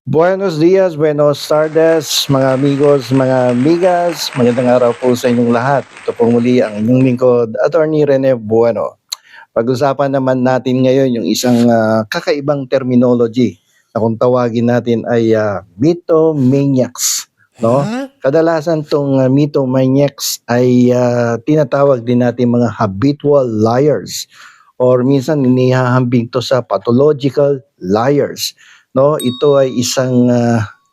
Buenos dias, buenos tardes, mga amigos, mga amigas. Magandang araw po sa inyong lahat. Ito po muli ang inyong lingkod, Attorney Rene Bueno. Pag-usapan naman natin ngayon yung isang kakaibang terminology na kung tawagin natin ay mythomaniacs. No? Ha? Kadalasan tong mythomaniacs ay tinatawag din natin mga habitual liars or minsan inihahambing to sa pathological liars. No, ito ay isang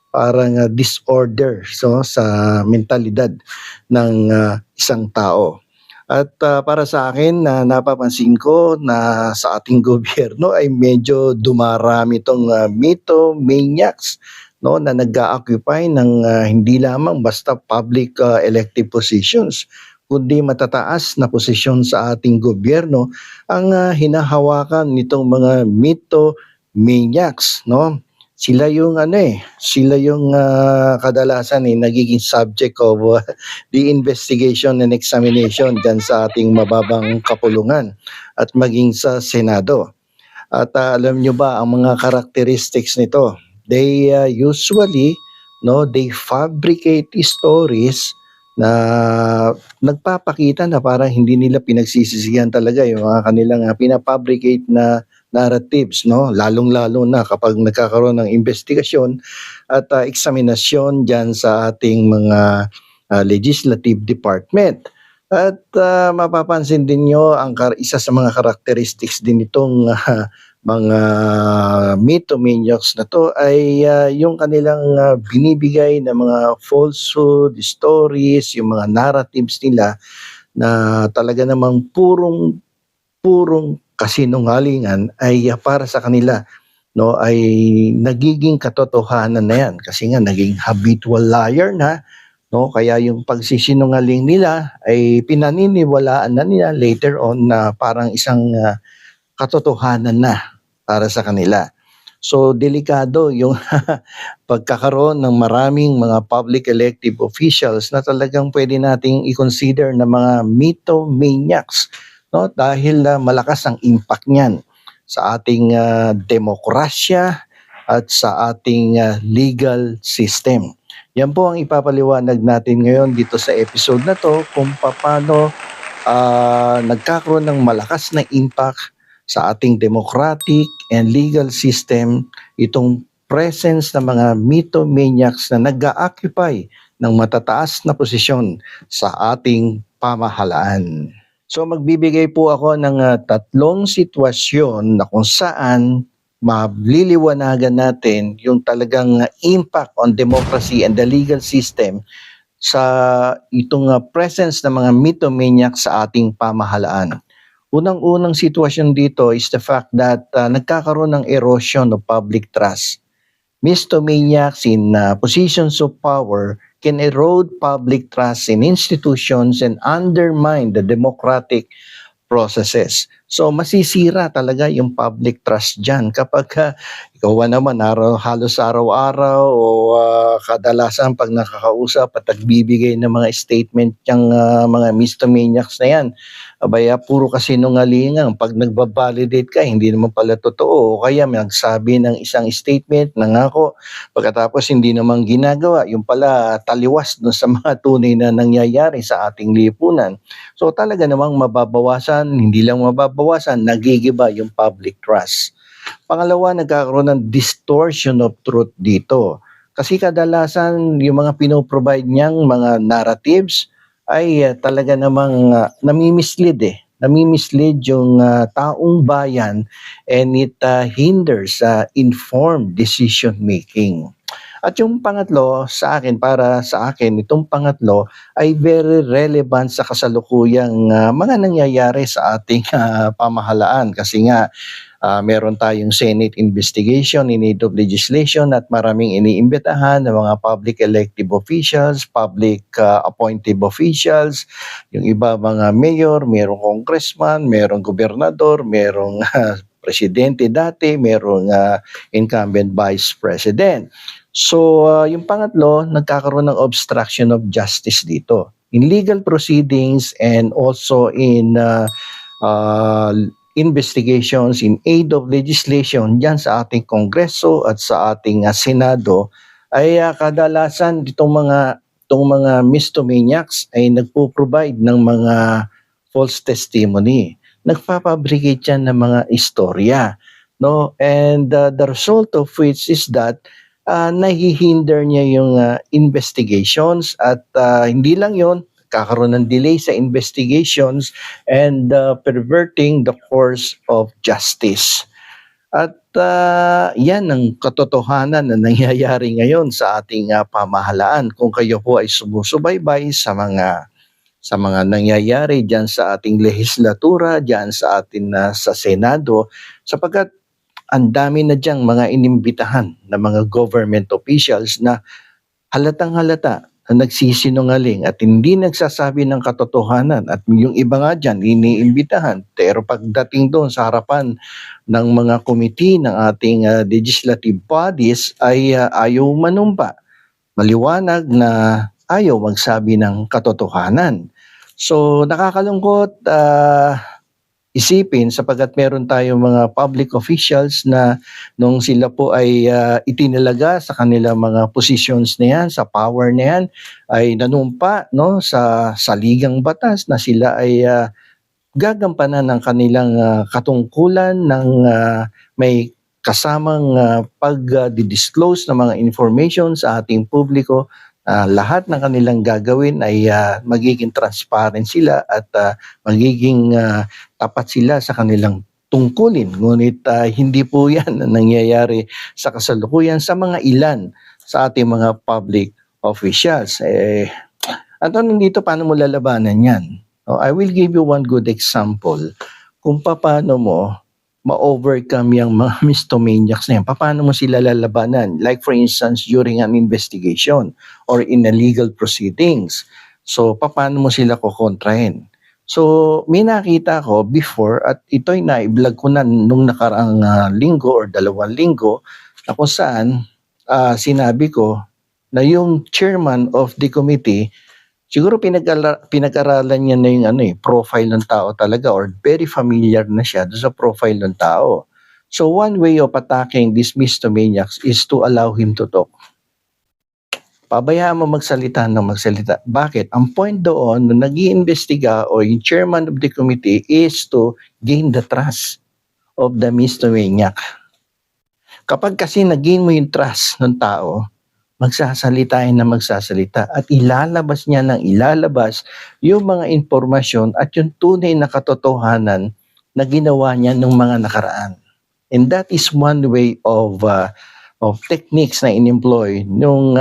parang disorder sa mentalidad ng isang tao. At para sa akin na napapansin ko na sa ating gobyerno ay medyo dumarami itong mythomaniacs, no, na nag-occupy ng hindi lamang basta public elective positions, kundi matataas na posisyon sa ating gobyerno ang hinahawakan nitong mga mythomaniacs, no? Sila yung kadalasan nagiging subject of the investigation and examination dyan sa ating mababang kapulungan at maging sa Senado. At alam nyo ba ang mga characteristics nito? They usually, no, they fabricate stories na nagpapakita na parang hindi nila pinagsisisihan talaga yung mga kanilang pinafabricate na narratives, no, lalong-lalo na kapag nagkakaroon ng investigasyon at eksaminasyon diyan sa ating mga legislative department. At mapapansin din nyo ang isa sa mga characteristics din itong mga mythomaniacs na to ay yung kanilang binibigay na mga falsehood stories, yung mga narratives nila na talaga namang purong purong kasinungalingan ay para sa kanila, no, ay nagiging katotohanan na yan kasi nga naging habitual liar na, no, kaya yung pagsisinungaling nila ay pinaniniwalaan na nila later on na parang isang katotohanan na para sa kanila. So delikado yung pagkakaroon ng maraming mga public elective officials na talagang pwede nating i-consider na mga mythomaniacs, no, dahil malakas ang impact niyan sa ating demokrasya at sa ating legal system. Yan po ang ipapaliwanag natin ngayon dito sa episode na to kung paano nagkakaroon ng malakas na impact sa ating democratic and legal system itong presence ng mga mythomaniacs na nag-occupy ng matataas na posisyon sa ating pamahalaan. So magbibigay po ako ng tatlong sitwasyon na kung saan maliliwanagan natin yung talagang impact on democracy and the legal system sa itong presence ng mga mythomaniacs sa ating pamahalaan. Unang-unang sitwasyon dito is the fact that nagkakaroon ng erosion of public trust. Mythomaniacs in positions of power can erode public trust in institutions and undermine the democratic processes. So masisira talaga yung public trust dyan kapag ikaw naman halos araw-araw o kadalasan pag nakakausap at nagbibigay ng mga statement yung mga mythomaniacs na yan, abaya puro kasinungalingan. Pag nagbabalidate ka, hindi naman pala totoo. O kaya may nagsabi ng isang statement, nangako, pagkatapos hindi naman ginagawa. Yung pala taliwas dun sa mga tunay na nangyayari sa ating lipunan. So talaga namang mababawasan, hindi lang mababawasan, nagigiba yung public trust. Pangalawa, nagkakaroon ng distortion of truth dito. Kasi kadalasan yung mga pinoprovide niyang mga narratives ay talaga namang nami-mislead Nami-mislead yung taong bayan and it hinders informed decision making. At yung pangatlo para sa akin, itong pangatlo ay very relevant sa kasalukuyang mga nangyayari sa ating pamahalaan kasi nga meron tayong Senate investigation in need of legislation at maraming iniimbitahan ng mga public elective officials, public appointive officials, yung iba mga mayor, merong congressman, merong gobernador, merong presidente dati, merong incumbent vice president. So, yung pangatlo, nagkakaroon ng obstruction of justice dito. In legal proceedings and also in investigations in aid of legislation diyan sa ating Kongreso at sa ating Senado ay kadalasan itong mga mistomaniacs ay nagpo-provide ng mga false testimony. Nagpapabricate yan ng mga istorya, no? And the result of which is that nahihinder niya yung investigations at hindi lang yon, kakaroon ng delay sa investigations and perverting the course of justice. At yan ang katotohanan na nangyayari ngayon sa ating pamahalaan. Kung kayo po ay sumusubaybay sa mga nangyayari diyan sa ating lehislatura, diyan sa atin sa Senado, sapagkat ang dami na diyang mga inimbitahan na mga government officials na halatang-halata na nagsisinungaling at hindi nagsasabi ng katotohanan, at yung iba nga dyan iniimbitahan pero pagdating doon sa harapan ng mga committee ng ating legislative bodies ay ayaw manumpa. Maliwanag na ayaw magsabi ng katotohanan. So nakakalungkot isipin sapagkat meron tayong mga public officials na nung sila po ay itinalaga sa kanilang mga positions na yan, sa power na yan, ay nanumpa, no, sa saligang batas na sila ay gagampanan ng kanilang katungkulan ng may kasamang pag-disclose ng mga information sa ating publiko. Lahat ng kanilang gagawin ay magiging transparent sila at magiging tapat sila sa kanilang tungkulin. Ngunit hindi po yan ang nangyayari sa kasalukuyan sa mga ilan sa ating mga public officials. Ang tanong dito, paano mo lalabanan yan? I will give you one good example kung paano mo ma-overcome yung mga mistomaniacs na yan. Paano mo sila lalabanan? Like for instance, during an investigation or in a legal proceedings. So, paano mo sila kukontrahin? So, may nakita ko before at ito'y na-vlog ko na nung nakaraang linggo or 2 linggo na kung saan sinabi ko na yung chairman of the committee, siguro pinag-aralan niya na yung profile ng tao talaga or very familiar na siya doon sa profile ng tao. So one way of attacking these mistomaniacs is to allow him to talk. Pabayaan mo magsalita ng magsalita. Bakit? Ang point doon na nag-iimbestiga o yung chairman of the committee is to gain the trust of the mistomaniac. Kapag kasi nag-gain mo yung trust ng tao, magsasalitain na magsasalita at ilalabas niya ng ilalabas yung mga impormasyon at yung tunay na katotohanan na ginawa niya nung mga nakaraan. And that is one way of techniques na in-employ nung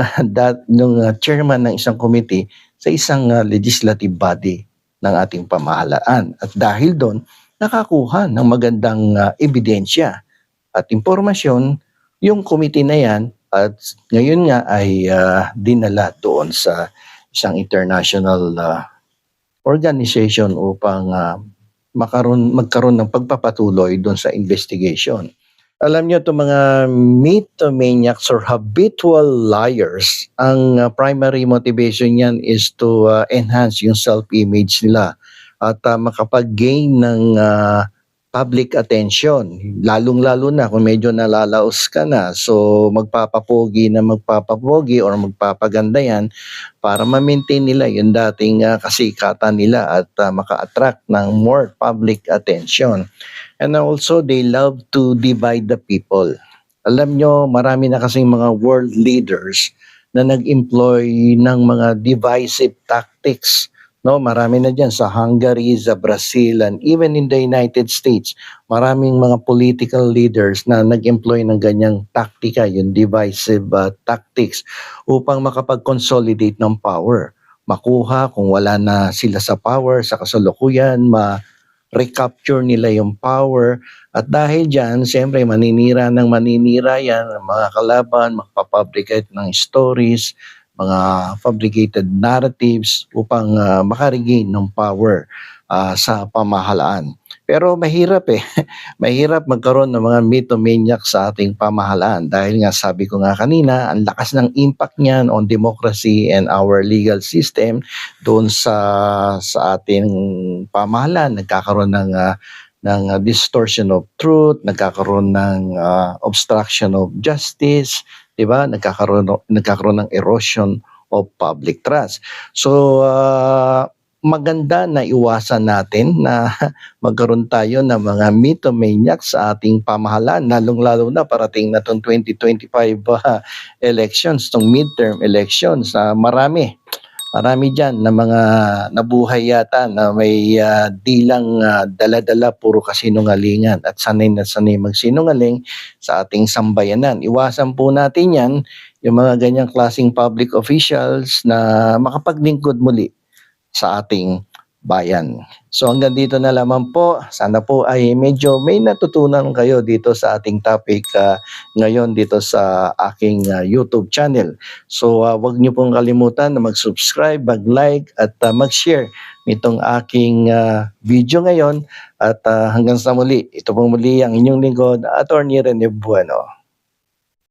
chairman ng isang committee sa isang legislative body ng ating pamahalaan. At dahil doon, nakakuha ng magandang ebidensya at impormasyon yung committee na yan. At ngayon nga ay dinala doon sa isang international organization upang magkaroon ng pagpapatuloy doon sa investigation. Alam niyo itong mga mythomaniacs or habitual liars, ang primary motivation niyan is to enhance yung self-image nila at makapag-gain ng public attention, lalong-lalo na kung medyo nalalaos ka na. So magpapapogi or magpapaganda yan para ma-maintain nila yung dating kasikatan nila at maka-attract ng more public attention. And also they love to divide the people. Alam nyo, marami na kasing mga world leaders na nag-employ ng mga divisive tactics. No, marami na diyan sa Hungary, sa Brazil, and even in the United States. Maraming mga political leaders na nag-employ ng ganyang taktika, yung divisive tactics, upang makapag-consolidate ng power. Makuha kung wala na sila sa power, sa kasalukuyan, ma-recapture nila yung power. At dahil dyan, siyempre, maninira yan, mga kalaban, magpapabricate ng stories, mga fabricated narratives upang makaregain ng power sa pamahalaan. Pero mahirap mahirap magkaroon ng mga mythomaniacs sa ating pamahalaan dahil nga sabi ko nga kanina, ang lakas ng impact niyan on democracy and our legal system doon sa ating pamahalaan. Nagkakaroon ng distortion of truth, nagkakaroon ng obstruction of justice, 'di ba? Nagkakaroon ng erosion of public trust. So maganda na iwasan natin na magkaroon tayo ng mga mythomaniacs sa ating pamahalaan, lalong-lalo na parating na 'tong 2025 elections, 'tong midterm elections. Marami diyan na mga nabuhay yata na may dilang dala-dala puro kasinungalingan at sanay na sanay magsinungaling sa ating sambayanan. Iwasan po natin 'yan, yung mga ganyang klaseng public officials na makapaglingkod muli sa ating bayan. So hanggang dito na lamang po. Sana po ay medyo may natutunan kayo dito sa ating topic ngayon dito sa aking YouTube channel. So wag niyo pong kalimutan na mag-subscribe, mag-like at mag-share nitong aking video ngayon at hanggang sa muli. Ito pong muli ang inyong lingkod, Attorney Rene Bueno.